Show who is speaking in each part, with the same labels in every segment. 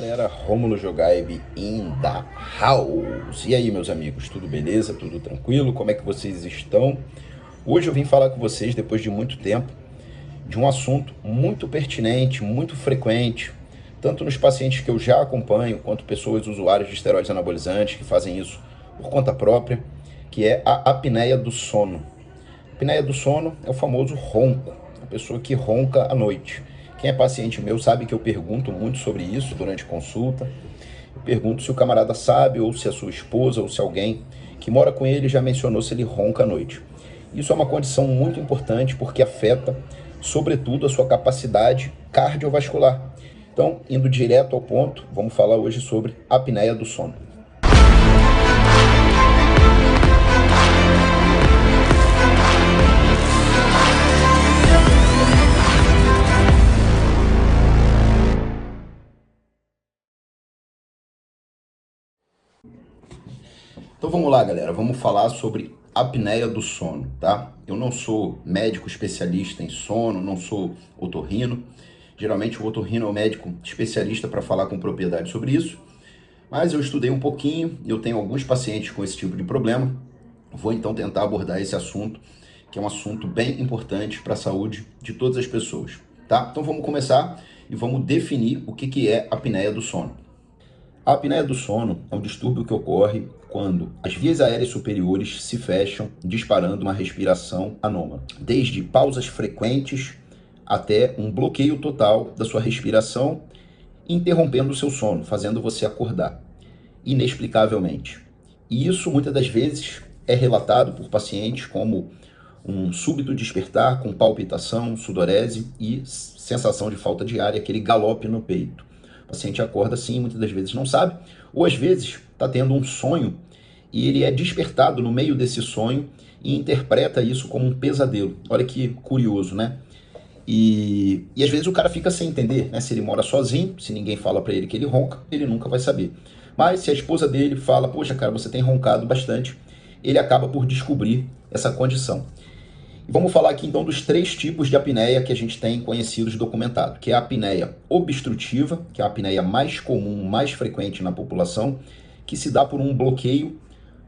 Speaker 1: galera, Rômulo Jogaib in the house. E aí, meus amigos, tudo beleza? Tudo tranquilo? Como é que vocês estão? Hoje eu vim falar com vocês, depois de muito tempo, de um assunto muito pertinente, muito frequente, tanto nos pacientes que eu já acompanho, quanto pessoas usuárias de esteroides anabolizantes que fazem isso por conta própria, que é a apneia do sono. A apneia do sono é o famoso ronco, a pessoa que ronca à noite. Quem é paciente meu sabe que eu pergunto muito sobre isso durante consulta. Eu pergunto se o camarada sabe, ou se a sua esposa, ou se alguém que mora com ele já mencionou se ele ronca à noite. Isso é uma condição muito importante porque afeta, sobretudo, a sua capacidade cardiovascular. Então, indo direto ao ponto, vamos falar hoje sobre a apneia do sono. Então vamos lá, galera, vamos falar sobre apneia do sono, tá? Eu não sou médico especialista em sono, não sou otorrino. Geralmente o otorrino é o médico especialista para falar com propriedade sobre isso. Mas eu estudei um pouquinho e eu tenho alguns pacientes com esse tipo de problema. Vou então tentar abordar esse assunto, que é um assunto bem importante para a saúde de todas as pessoas, tá? Então vamos começar e vamos definir o que é a apneia do sono. A apneia do sono é um distúrbio que ocorre quando as vias aéreas superiores se fecham, disparando uma respiração anômala, desde pausas frequentes até um bloqueio total da sua respiração, interrompendo o seu sono, fazendo você acordar, inexplicavelmente. E isso, muitas das vezes, é relatado por pacientes como um súbito despertar com palpitação, sudorese e sensação de falta de ar, aquele galope no peito. O paciente acorda assim, muitas das vezes não sabe, ou às vezes está tendo um sonho e ele é despertado no meio desse sonho e interpreta isso como um pesadelo. Olha que curioso, né? E às vezes o cara fica sem entender, né? Se ele mora sozinho, se ninguém fala para ele que ele ronca, ele nunca vai saber. Mas se a esposa dele fala, poxa, cara, você tem roncado bastante, ele acaba por descobrir essa condição. E vamos falar aqui então dos 3 tipos de apneia que a gente tem conhecidos documentados, que é a apneia obstrutiva, que é a apneia mais comum, mais frequente na população, que se dá por um bloqueio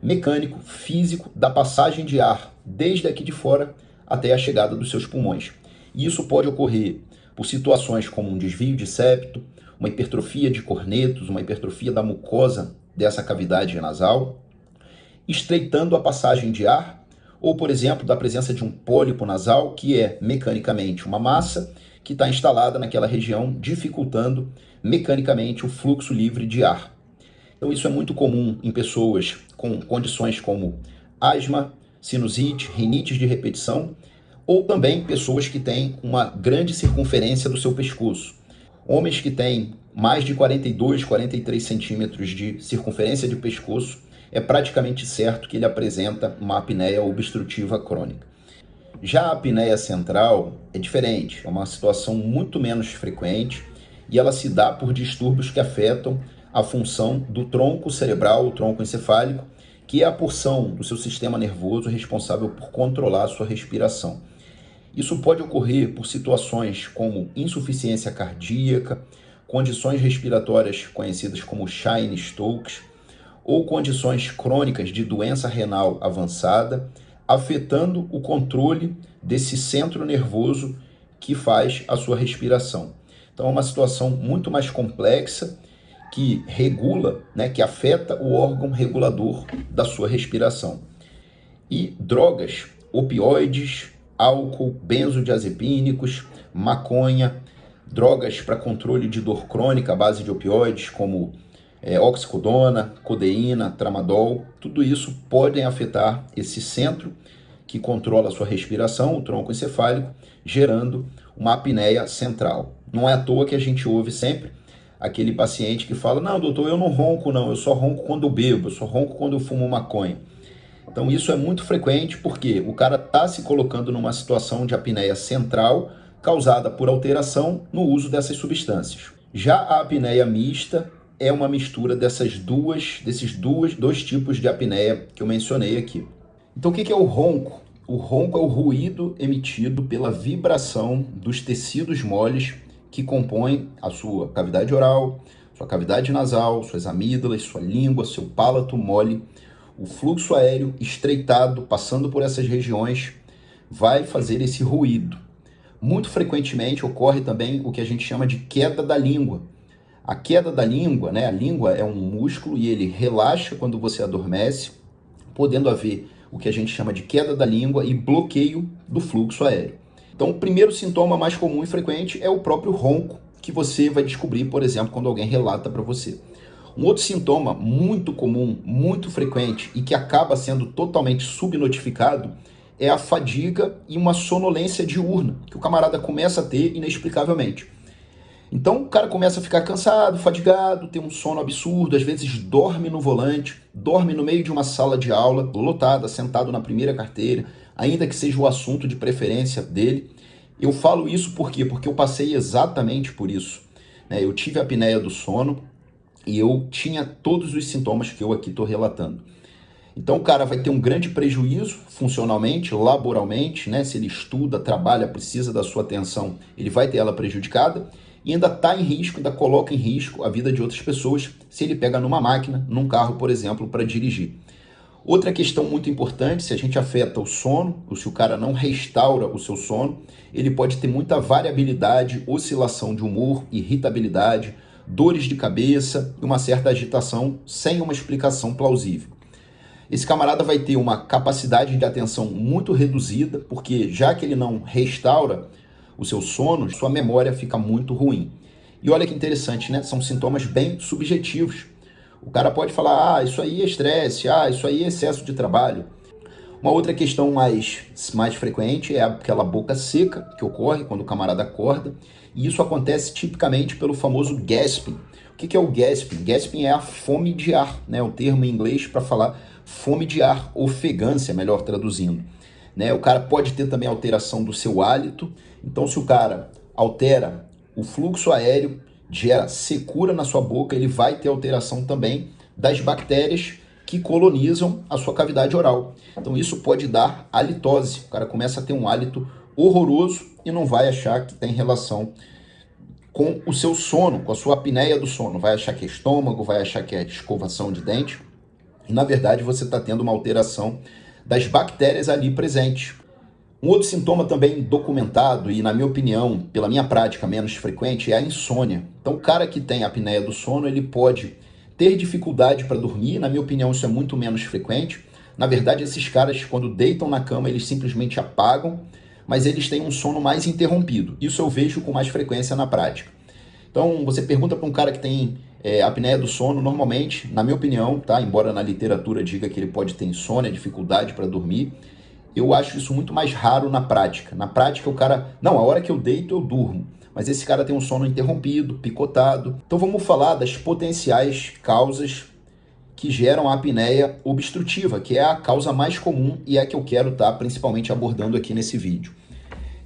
Speaker 1: mecânico, físico, da passagem de ar, desde aqui de fora até a chegada dos seus pulmões. E isso pode ocorrer por situações como um desvio de septo, uma hipertrofia de cornetos, uma hipertrofia da mucosa dessa cavidade nasal, estreitando a passagem de ar, ou, por exemplo, da presença de um pólipo nasal, que é mecanicamente uma massa que está instalada naquela região, dificultando mecanicamente o fluxo livre de ar. Então isso é muito comum em pessoas com condições como asma, sinusite, rinites de repetição, ou também pessoas que têm uma grande circunferência do seu pescoço. Homens que têm mais de 42, 43 centímetros de circunferência de pescoço, é praticamente certo que ele apresenta uma apneia obstrutiva crônica. Já a apneia central é diferente, é uma situação muito menos frequente e ela se dá por distúrbios que afetam a função do tronco cerebral, o tronco encefálico, que é a porção do seu sistema nervoso responsável por controlar a sua respiração. Isso pode ocorrer por situações como insuficiência cardíaca, condições respiratórias conhecidas como Cheyne-Stokes, ou condições crônicas de doença renal avançada, afetando o controle desse centro nervoso que faz a sua respiração. Então é uma situação muito mais complexa que regula, né, que afeta o órgão regulador da sua respiração. E drogas, opioides, álcool, benzodiazepínicos, maconha, drogas para controle de dor crônica à base de opioides, como oxicodona, codeína, tramadol, tudo isso podem afetar esse centro que controla a sua respiração, o tronco encefálico, gerando uma apneia central. Não é à toa que a gente ouve sempre aquele paciente que fala, não, doutor, eu não ronco não, eu só ronco quando eu bebo, eu só ronco quando eu fumo maconha. Então isso é muito frequente porque o cara está se colocando numa situação de apneia central causada por alteração no uso dessas substâncias. Já a apneia mista é uma mistura desses dois tipos de apneia que eu mencionei aqui. Então o que é o ronco? O ronco é o ruído emitido pela vibração dos tecidos moles que compõem a sua cavidade oral, sua cavidade nasal, suas amígdalas, sua língua, seu palato mole, o fluxo aéreo estreitado, passando por essas regiões, vai fazer esse ruído. Muito frequentemente ocorre também o que a gente chama de queda da língua. A queda da língua, né? A língua é um músculo e ele relaxa quando você adormece, podendo haver o que a gente chama de queda da língua e bloqueio do fluxo aéreo. Então, o primeiro sintoma mais comum e frequente é o próprio ronco, que você vai descobrir, por exemplo, quando alguém relata para você. Um outro sintoma muito comum, muito frequente e que acaba sendo totalmente subnotificado é a fadiga e uma sonolência diurna, que o camarada começa a ter inexplicavelmente. Então o cara começa a ficar cansado, fadigado, tem um sono absurdo, às vezes dorme no volante, dorme no meio de uma sala de aula, lotada, sentado na primeira carteira, ainda que seja o assunto de preferência dele. Eu falo isso por quê? Porque eu passei exatamente por isso. Eu tive a apneia do sono e eu tinha todos os sintomas que eu aqui estou relatando. Então o cara vai ter um grande prejuízo funcionalmente, laboralmente, né? Se ele estuda, trabalha, precisa da sua atenção, ele vai ter ela prejudicada e ainda está em risco, ainda coloca em risco a vida de outras pessoas se ele pega numa máquina, num carro, por exemplo, para dirigir. Outra questão muito importante, se a gente afeta o sono, ou se o cara não restaura o seu sono, ele pode ter muita variabilidade, oscilação de humor, irritabilidade, dores de cabeça e uma certa agitação sem uma explicação plausível. Esse camarada vai ter uma capacidade de atenção muito reduzida, porque já que ele não restaura o seu sono, sua memória fica muito ruim. E olha que interessante, né? São sintomas bem subjetivos. O cara pode falar, isso aí é estresse, isso aí é excesso de trabalho. Uma outra questão mais frequente é aquela boca seca que ocorre quando o camarada acorda, e isso acontece tipicamente pelo famoso gasping. O que é o gasping? Gasping é a fome de ar, né? O termo em inglês para falar fome de ar, ofegância, melhor traduzindo. O cara pode ter também alteração do seu hálito. Então, se o cara altera o fluxo aéreo, gera secura na sua boca, ele vai ter alteração também das bactérias que colonizam a sua cavidade oral. Então, isso pode dar halitose. O cara começa a ter um hálito horroroso e não vai achar que tem relação com o seu sono, com a sua apneia do sono. Vai achar que é estômago, vai achar que é escovação de dente. E, na verdade, você está tendo uma alteração das bactérias ali presentes. Um outro sintoma também documentado e, na minha opinião, pela minha prática menos frequente, é a insônia. Então, o cara que tem apneia do sono, ele pode ter dificuldade para dormir. Na minha opinião, isso é muito menos frequente. Na verdade, esses caras, quando deitam na cama, eles simplesmente apagam, mas eles têm um sono mais interrompido. Isso eu vejo com mais frequência na prática. Então, você pergunta para um cara que tem apneia do sono, normalmente, na minha opinião, tá? Embora na literatura diga que ele pode ter insônia, dificuldade para dormir, eu acho isso muito mais raro na prática. Na prática, o cara, não, a hora que eu deito, eu durmo. Mas esse cara tem um sono interrompido, picotado. Então vamos falar das potenciais causas que geram a apneia obstrutiva, que é a causa mais comum e é a que eu quero estar principalmente abordando aqui nesse vídeo.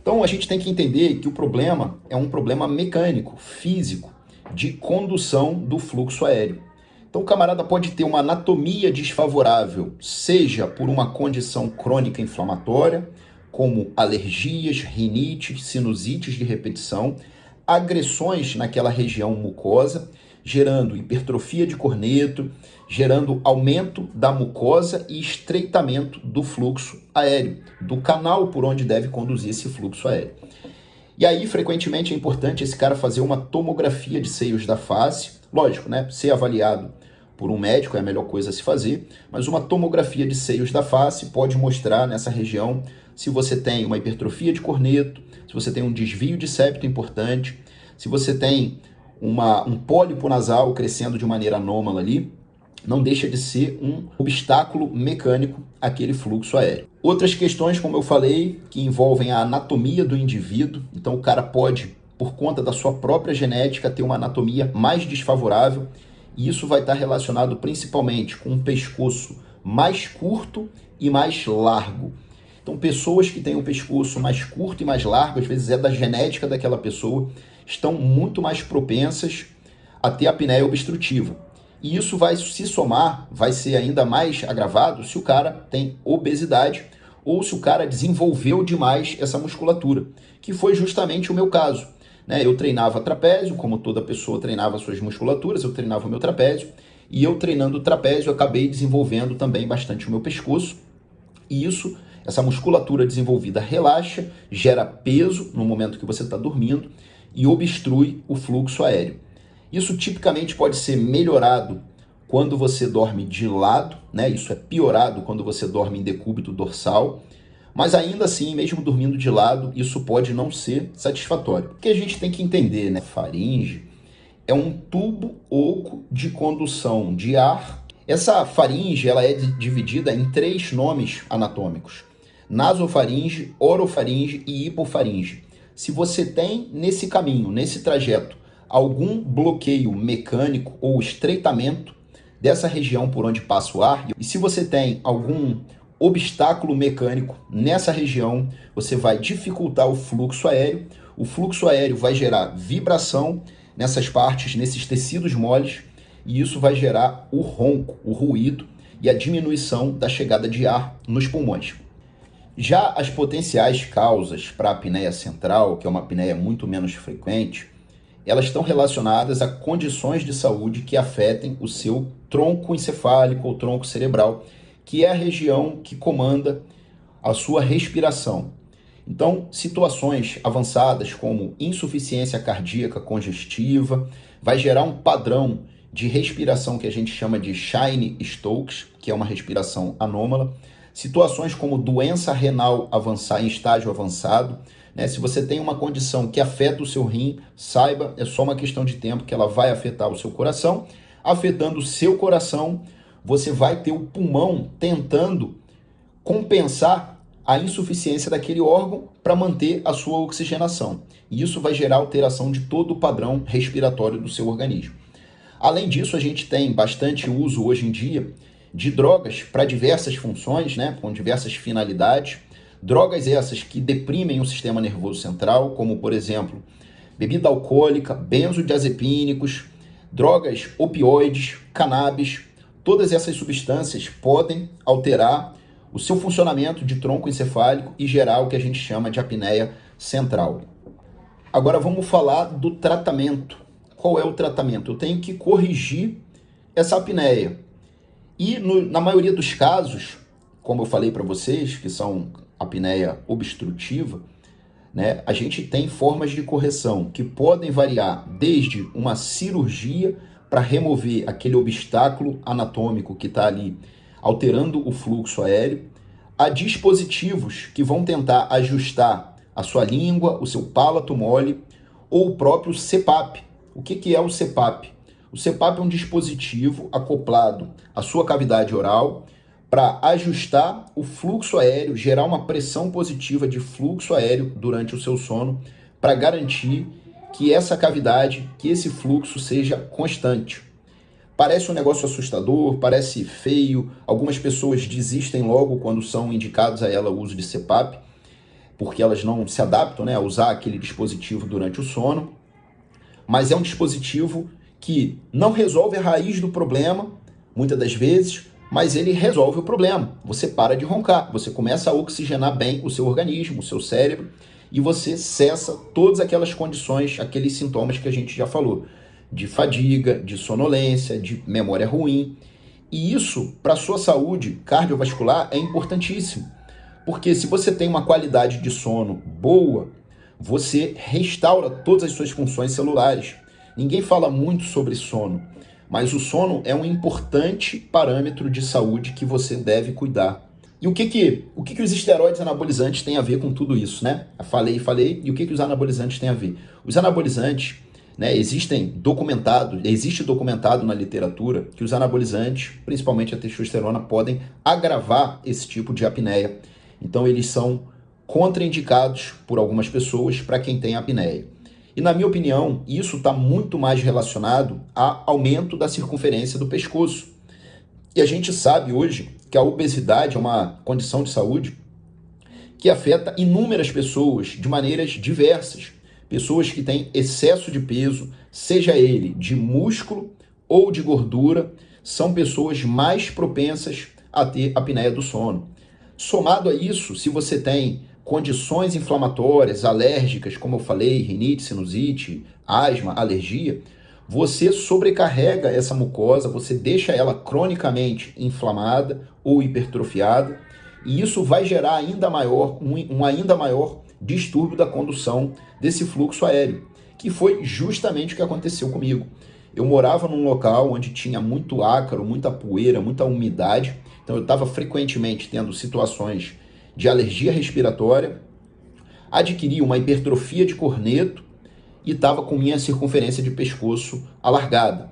Speaker 1: Então a gente tem que entender que o problema é um problema mecânico, físico, de condução do fluxo aéreo. Então o camarada pode ter uma anatomia desfavorável, seja por uma condição crônica inflamatória, como alergias, rinite, sinusites de repetição, agressões naquela região mucosa, gerando hipertrofia de corneto, gerando aumento da mucosa e estreitamento do fluxo aéreo, do canal por onde deve conduzir esse fluxo aéreo. E aí, frequentemente, é importante esse cara fazer uma tomografia de seios da face. Lógico, né? Ser avaliado por um médico é a melhor coisa a se fazer, mas uma tomografia de seios da face pode mostrar nessa região se você tem uma hipertrofia de corneto, se você tem um desvio de septo importante, se você tem um pólipo nasal crescendo de maneira anômala ali, não deixa de ser um obstáculo mecânico àquele fluxo aéreo. Outras questões, como eu falei, que envolvem a anatomia do indivíduo. Então o cara pode, por conta da sua própria genética, ter uma anatomia mais desfavorável, e isso vai estar relacionado principalmente com um pescoço mais curto e mais largo. Então pessoas que têm um pescoço mais curto e mais largo, às vezes é da genética daquela pessoa, estão muito mais propensas a ter apneia obstrutiva. E isso vai se somar, vai ser ainda mais agravado se o cara tem obesidade ou se o cara desenvolveu demais essa musculatura, que foi justamente o meu caso. né? Eu treinava trapézio, como toda pessoa treinava suas musculaturas, eu treinava o meu trapézio, e eu treinando o trapézio, eu acabei desenvolvendo também bastante o meu pescoço, e isso, essa musculatura desenvolvida relaxa, gera peso no momento que você está dormindo e obstrui o fluxo aéreo. Isso tipicamente pode ser melhorado quando você dorme de lado, né? Isso é piorado quando você dorme em decúbito dorsal, mas ainda assim, mesmo dormindo de lado, isso pode não ser satisfatório. O que a gente tem que entender, né? Faringe é um tubo oco de condução de ar. Essa faringe ela é dividida em 3 nomes anatômicos: nasofaringe, orofaringe e hipofaringe. Se você tem nesse caminho, nesse trajeto, algum bloqueio mecânico ou estreitamento dessa região por onde passa o ar, e se você tem algum obstáculo mecânico nessa região, você vai dificultar o fluxo aéreo. O fluxo aéreo vai gerar vibração nessas partes, nesses tecidos moles, e isso vai gerar o ronco, o ruído e a diminuição da chegada de ar nos pulmões. Já as potenciais causas para a apneia central, que é uma apneia muito menos frequente, elas estão relacionadas a condições de saúde que afetem o seu tronco encefálico ou tronco cerebral, que é a região que comanda a sua respiração. Então, situações avançadas como insuficiência cardíaca congestiva vai gerar um padrão de respiração que a gente chama de Cheyne-Stokes, que é uma respiração anômala. Situações como doença renal avançar em estágio avançado, né? Se você tem uma condição que afeta o seu rim, saiba, é só uma questão de tempo que ela vai afetar o seu coração. Afetando o seu coração, você vai ter o pulmão tentando compensar a insuficiência daquele órgão para manter a sua oxigenação. E isso vai gerar alteração de todo o padrão respiratório do seu organismo. Além disso, a gente tem bastante uso hoje em dia de drogas para diversas funções, né, com diversas finalidades. Drogas essas que deprimem o sistema nervoso central, como, por exemplo, bebida alcoólica, benzodiazepínicos, drogas opioides, cannabis. Todas essas substâncias podem alterar o seu funcionamento de tronco encefálico e gerar o que a gente chama de apneia central. Agora vamos falar do tratamento. Qual é o tratamento? Eu tenho que corrigir essa apneia. E na maioria dos casos, como eu falei para vocês, que são apneia obstrutiva, né, a gente tem formas de correção que podem variar desde uma cirurgia para remover aquele obstáculo anatômico que está ali alterando o fluxo aéreo, a dispositivos que vão tentar ajustar a sua língua, o seu palato mole, ou o próprio CPAP. O que é o CPAP? O CPAP é um dispositivo acoplado à sua cavidade oral para ajustar o fluxo aéreo, gerar uma pressão positiva de fluxo aéreo durante o seu sono, para garantir que essa cavidade, que esse fluxo seja constante. Parece um negócio assustador, parece feio, algumas pessoas desistem logo quando são indicados a ela o uso de CPAP, porque elas não se adaptam, né, a usar aquele dispositivo durante o sono, mas é um dispositivo que não resolve a raiz do problema, muitas das vezes, mas ele resolve o problema. Você para de roncar, você começa a oxigenar bem o seu organismo, o seu cérebro, e você cessa todas aquelas condições, aqueles sintomas que a gente já falou, de fadiga, de sonolência, de memória ruim. E isso, para a sua saúde cardiovascular, é importantíssimo, porque se você tem uma qualidade de sono boa, você restaura todas as suas funções celulares. Ninguém fala muito sobre sono, mas o sono é um importante parâmetro de saúde que você deve cuidar. E o que os esteroides anabolizantes têm a ver com tudo isso, né? Falei, e o que os anabolizantes têm a ver? Os anabolizantes, né, existe documentado na literatura que os anabolizantes, principalmente a testosterona, podem agravar esse tipo de apneia. Então eles são contraindicados por algumas pessoas para quem tem apneia. E na minha opinião, isso está muito mais relacionado a aumento da circunferência do pescoço. E a gente sabe hoje que a obesidade é uma condição de saúde que afeta inúmeras pessoas de maneiras diversas. Pessoas que têm excesso de peso, seja ele de músculo ou de gordura, são pessoas mais propensas a ter apneia do sono. Somado a isso, se você tem condições inflamatórias, alérgicas, como eu falei, rinite, sinusite, asma, alergia, você sobrecarrega essa mucosa, você deixa ela cronicamente inflamada ou hipertrofiada, e isso vai gerar ainda maior, um ainda maior distúrbio da condução desse fluxo aéreo, que foi justamente o que aconteceu comigo. Eu morava num local onde tinha muito ácaro, muita poeira, muita umidade, então eu estava frequentemente tendo situações de alergia respiratória, adquiri uma hipertrofia de corneto e estava com minha circunferência de pescoço alargada.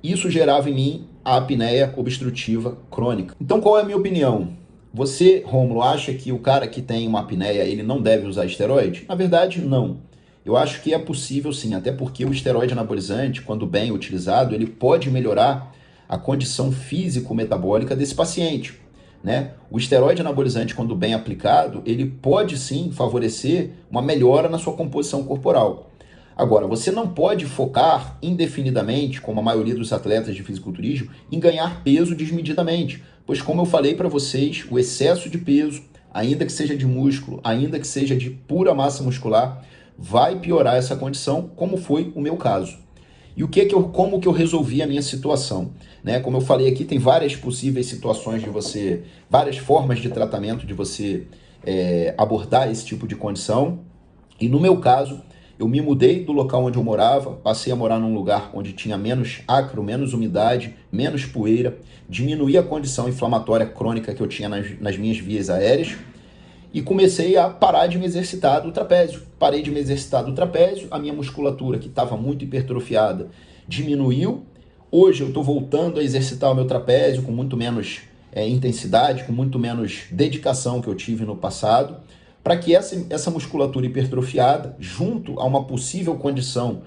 Speaker 1: Isso gerava em mim a apneia obstrutiva crônica. Então, qual é a minha opinião? Você, Rômulo, acha que o cara que tem uma apneia, ele não deve usar esteroide? Na verdade, não. Eu acho que é possível sim, até porque o esteroide anabolizante, quando bem utilizado, ele pode melhorar a condição físico-metabólica desse paciente, né? O esteroide anabolizante, quando bem aplicado, ele pode sim favorecer uma melhora na sua composição corporal. Agora, você não pode focar indefinidamente, como a maioria dos atletas de fisiculturismo, em ganhar peso desmedidamente, pois como eu falei para vocês, o excesso de peso, ainda que seja de músculo, ainda que seja de pura massa muscular, vai piorar essa condição, como foi o meu caso. E como que eu resolvi a minha situação? Né? Como eu falei aqui, tem várias possíveis situações de você, várias formas de tratamento de você abordar esse tipo de condição. E no meu caso, eu me mudei do local onde eu morava, passei a morar num lugar onde tinha menos ácaro, menos umidade, menos poeira, diminuí a condição inflamatória crônica que eu tinha nas minhas vias aéreas e comecei a parar de me exercitar do trapézio. Parei de me exercitar do trapézio, a minha musculatura, que estava muito hipertrofiada, diminuiu. Hoje eu estou voltando a exercitar o meu trapézio com muito menos intensidade, com muito menos dedicação que eu tive no passado, para que essa musculatura hipertrofiada, junto a uma possível condição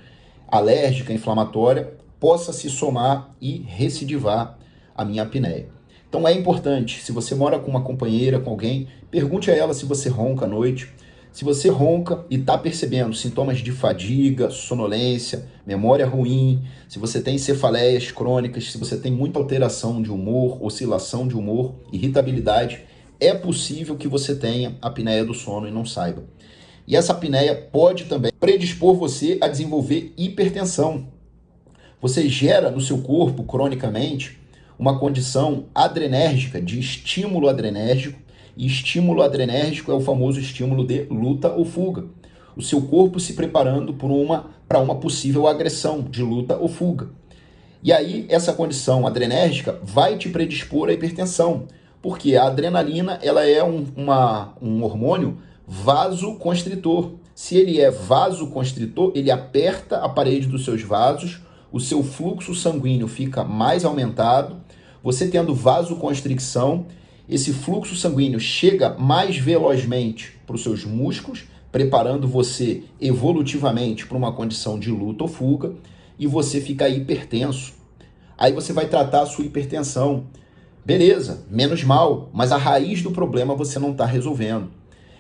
Speaker 1: alérgica, inflamatória, possa se somar e recidivar a minha apneia. Então é importante, se você mora com uma companheira, com alguém, pergunte a ela se você ronca à noite. Se você ronca e está percebendo sintomas de fadiga, sonolência, memória ruim, se você tem cefaleias crônicas, se você tem muita alteração de humor, oscilação de humor, irritabilidade, é possível que você tenha apneia do sono e não saiba. E essa apneia pode também predispor você a desenvolver hipertensão. Você gera no seu corpo, cronicamente, uma condição adrenérgica, de estímulo adrenérgico, e estímulo adrenérgico é o famoso estímulo de luta ou fuga. O seu corpo se preparando para uma possível agressão de luta ou fuga. E aí, essa condição adrenérgica vai te predispor à hipertensão, porque a adrenalina ela é um hormônio vasoconstritor. Se ele é vasoconstritor, ele aperta a parede dos seus vasos, o seu fluxo sanguíneo fica mais aumentado, você tendo vasoconstricção, esse fluxo sanguíneo chega mais velozmente para os seus músculos, preparando você evolutivamente para uma condição de luta ou fuga, e você fica hipertenso. Aí você vai tratar a sua hipertensão. Beleza, menos mal, mas a raiz do problema você não está resolvendo.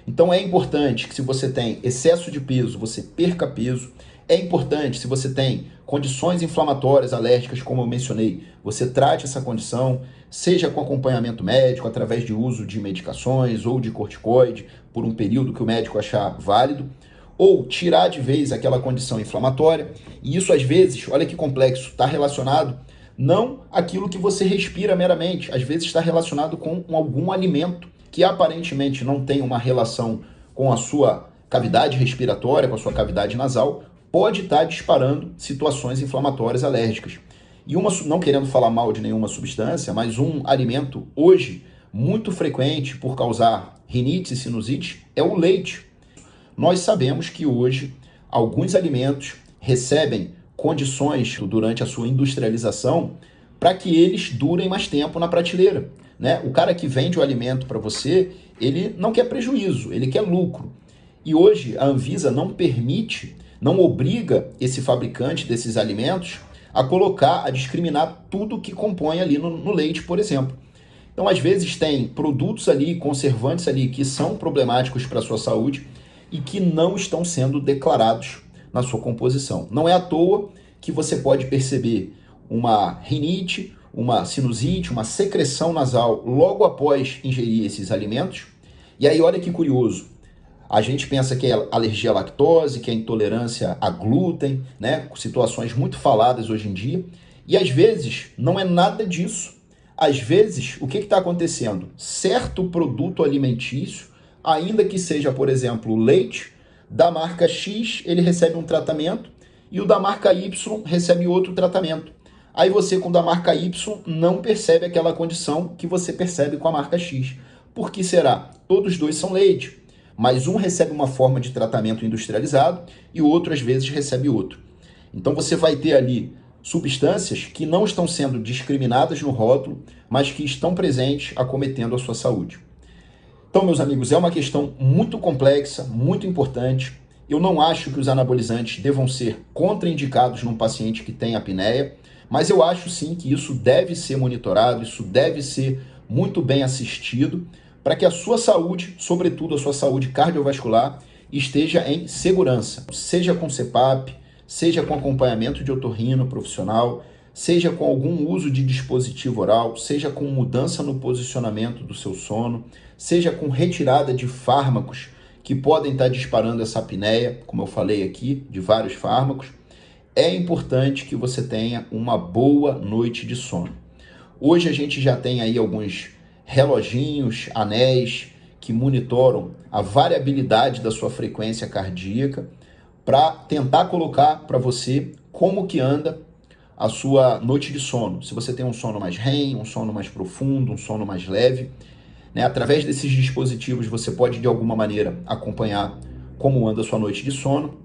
Speaker 1: Então é importante que se você tem excesso de peso, você perca peso. É importante, se você tem condições inflamatórias, alérgicas, como eu mencionei, você trate essa condição, seja com acompanhamento médico, através de uso de medicações ou de corticoide, por um período que o médico achar válido, ou tirar de vez aquela condição inflamatória. E isso, às vezes, olha que complexo, está relacionado não aquilo que você respira meramente, às vezes está relacionado com algum alimento que aparentemente não tem uma relação com a sua cavidade respiratória, com a sua cavidade nasal, pode estar disparando situações inflamatórias alérgicas. E não querendo falar mal de nenhuma substância, mas um alimento hoje muito frequente por causar rinite e sinusite é o leite. Nós sabemos que hoje alguns alimentos recebem condições durante a sua industrialização para que eles durem mais tempo na prateleira, né? O cara que vende o alimento para você, ele não quer prejuízo, ele quer lucro. E hoje a Anvisa não permite, não obriga esse fabricante desses alimentos a discriminar tudo que compõe ali no leite, por exemplo. Então, às vezes, tem produtos ali, conservantes ali, que são problemáticos para a sua saúde e que não estão sendo declarados na sua composição. Não é à toa que você pode perceber uma rinite, uma sinusite, uma secreção nasal logo após ingerir esses alimentos. E aí, olha que curioso, A gente pensa que é alergia à lactose, que é intolerância a glúten, né? Situações muito faladas hoje em dia. E às vezes não é nada disso. Às vezes, o que está acontecendo? Certo produto alimentício, ainda que seja, por exemplo, o leite, da marca X, ele recebe um tratamento e o da marca Y recebe outro tratamento. Aí você, com o da marca Y, não percebe aquela condição que você percebe com a marca X. Por que será? Todos os dois são leite, mas um recebe uma forma de tratamento industrializado e o outro, às vezes, recebe outro. Então você vai ter ali substâncias que não estão sendo discriminadas no rótulo, mas que estão presentes acometendo a sua saúde. Então, meus amigos, é uma questão muito complexa, muito importante. Eu não acho que os anabolizantes devam ser contraindicados num paciente que tem apneia, mas eu acho sim que isso deve ser monitorado, isso deve ser muito bem assistido, para que a sua saúde, sobretudo a sua saúde cardiovascular, esteja em segurança, seja com CPAP, seja com acompanhamento de otorrino profissional, seja com algum uso de dispositivo oral, seja com mudança no posicionamento do seu sono, seja com retirada de fármacos que podem estar disparando essa apneia, como eu falei aqui, de vários fármacos. É importante que você tenha uma boa noite de sono. Hoje a gente já tem aí alguns reloginhos, anéis, que monitoram a variabilidade da sua frequência cardíaca para tentar colocar para você como que anda a sua noite de sono. Se você tem um sono mais REM, um sono mais profundo, um sono mais leve, né? Através desses dispositivos você pode de alguma maneira acompanhar como anda a sua noite de sono.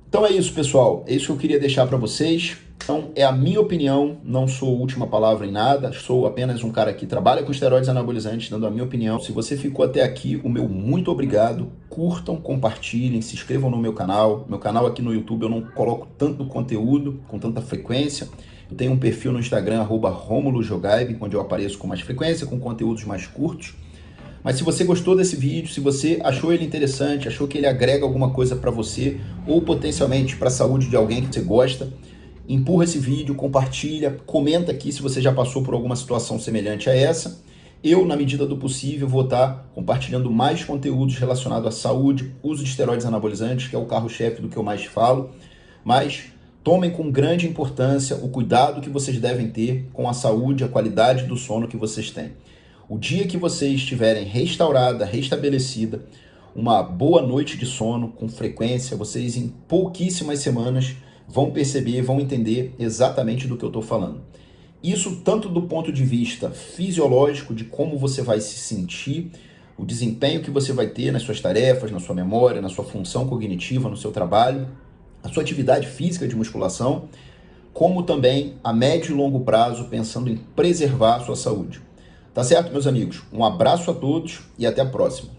Speaker 1: Então é isso, pessoal. É isso que eu queria deixar para vocês. Então é a minha opinião, não sou última palavra em nada, sou apenas um cara que trabalha com esteroides anabolizantes, dando a minha opinião. Se você ficou até aqui, o meu muito obrigado. Curtam, compartilhem, se inscrevam no meu canal. Meu canal aqui no YouTube eu não coloco tanto conteúdo, com tanta frequência. Eu tenho um perfil no Instagram, @RomuloJogaib, onde eu apareço com mais frequência, com conteúdos mais curtos. Mas se você gostou desse vídeo, se você achou ele interessante, achou que ele agrega alguma coisa para você ou potencialmente para a saúde de alguém que você gosta, empurra esse vídeo, compartilha, comenta aqui se você já passou por alguma situação semelhante a essa. Eu, na medida do possível, vou estar compartilhando mais conteúdos relacionados à saúde, uso de esteroides anabolizantes, que é o carro-chefe do que eu mais falo, mas tomem com grande importância o cuidado que vocês devem ter com a saúde, a qualidade do sono que vocês têm. O dia que vocês estiverem restaurada, restabelecida, uma boa noite de sono com frequência, vocês em pouquíssimas semanas vão perceber, vão entender exatamente do que eu estou falando. Isso tanto do ponto de vista fisiológico, de como você vai se sentir, o desempenho que você vai ter nas suas tarefas, na sua memória, na sua função cognitiva, no seu trabalho, a sua atividade física de musculação, como também a médio e longo prazo, pensando em preservar a sua saúde. Tá certo, meus amigos? Um abraço a todos e até a próxima.